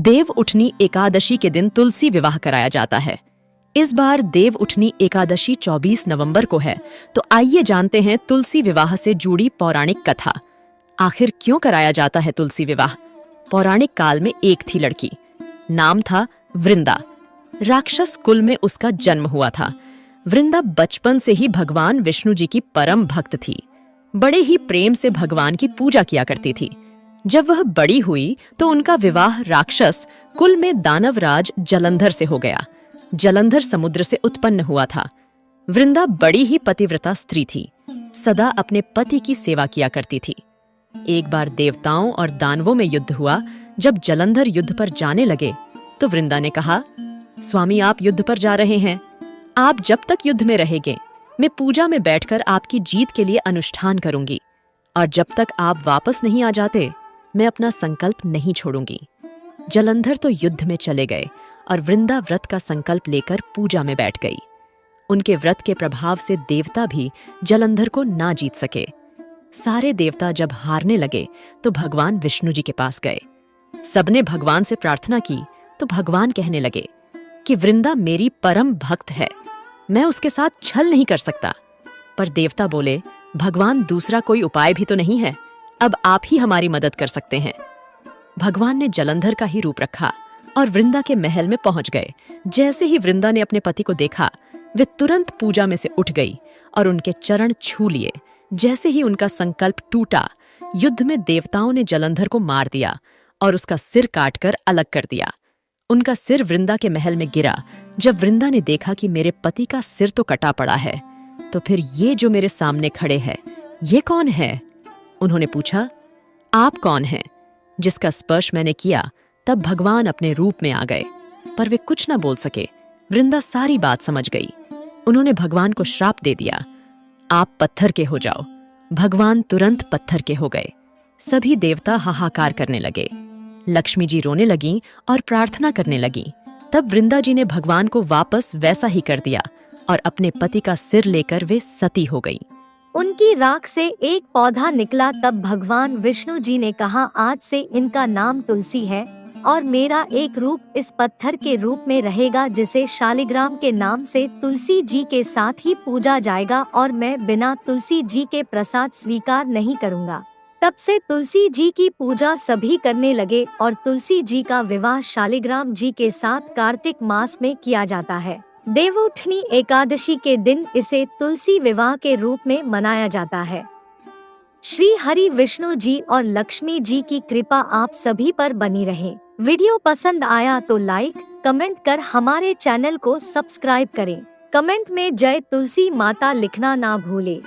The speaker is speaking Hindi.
देव उठनी एकादशी के दिन तुलसी विवाह कराया जाता है। इस बार देव उठनी एकादशी 24 नवंबर को है, तो आइए जानते हैं तुलसी विवाह से जुड़ी पौराणिक कथा। आखिर क्यों कराया जाता है तुलसी विवाह? पौराणिक काल में एक थी लड़की, नाम था वृंदा। राक्षस कुल में उसका जन्म हुआ था। वृंदा बचपन से ही भगवान विष्णु जी की परम भक्त थी। बड़े ही प्रेम से भगवान की पूजा किया करती थी। जब वह बड़ी हुई तो उनका विवाह राक्षस कुल में दानवराज जलंधर से हो गया। जलंधर समुद्र से उत्पन्न हुआ था। वृंदा बड़ी ही पतिव्रता स्त्री थी, सदा अपने पति की सेवा किया करती थी। एक बार देवताओं और दानवों में युद्ध हुआ। जब जलंधर युद्ध पर जाने लगे तो वृंदा ने कहा, स्वामी आप युद्ध पर जा रहे हैं, आप जब तक युद्ध में रहेंगे मैं पूजा में बैठकर आपकी जीत के लिए अनुष्ठान करूंगी, और जब तक आप वापस नहीं आ जाते मैं अपना संकल्प नहीं छोड़ूंगी। जलंधर तो युद्ध में चले गए और वृंदा व्रत का संकल्प लेकर पूजा में बैठ गई। उनके व्रत के प्रभाव से देवता भी जलंधर को ना जीत सके। सारे देवता जब हारने लगे तो भगवान विष्णु जी के पास गए। सबने भगवान से प्रार्थना की तो भगवान कहने लगे कि वृंदा मेरी परम भक्त है, मैं उसके साथ छल नहीं कर सकता। पर देवता बोले, भगवान दूसरा कोई उपाय भी तो नहीं है, अब आप ही हमारी मदद कर सकते हैं। भगवान ने जलंधर का ही रूप रखा और वृंदा के महल में पहुंच गए। जैसे ही वृंदा ने अपने पति को देखा, वे तुरंत पूजा में से उठ गई और उनके चरण छू लिए। जैसे ही उनका संकल्प टूटा, युद्ध में देवताओं ने जलंधर को मार दिया और उसका सिर काटकर अलग कर दिया। उनका सिर वृंदा के महल में गिरा। जब वृंदा ने देखा कि मेरे पति का सिर तो कटा पड़ा है, तो फिर ये जो मेरे सामने खड़े हैं, ये कौन है? उन्होंने पूछा, आप कौन हैं? जिसका स्पर्श मैंने किया तब भगवान अपने रूप में आ गए, पर वे कुछ न बोल सके। वृंदा सारी बात समझ गई। उन्होंने भगवान को श्राप दे दिया, आप पत्थर के हो जाओ। भगवान तुरंत पत्थर के हो गए। सभी देवता हाहाकार करने लगे। लक्ष्मी जी रोने लगीं और प्रार्थना करने लगीं। तब वृंदा जी ने भगवान को वापस वैसा ही कर दिया और अपने पति का सिर लेकर वे सती हो गई। उनकी राख से एक पौधा निकला। तब भगवान विष्णु जी ने कहा, आज से इनका नाम तुलसी है और मेरा एक रूप इस पत्थर के रूप में रहेगा, जिसे शालिग्राम के नाम से तुलसी जी के साथ ही पूजा जाएगा और मैं बिना तुलसी जी के प्रसाद स्वीकार नहीं करूँगा। तब से तुलसी जी की पूजा सभी करने लगे और तुलसी जी का विवाह शालिग्राम जी के साथ कार्तिक मास में किया जाता है। देवउठनी एकादशी के दिन इसे तुलसी विवाह के रूप में मनाया जाता है। श्री हरि विष्णु जी और लक्ष्मी जी की कृपा आप सभी पर बनी रहे। वीडियो पसंद आया तो लाइक, कमेंट कर हमारे चैनल को सब्सक्राइब करें। कमेंट में जय तुलसी माता लिखना ना भूले।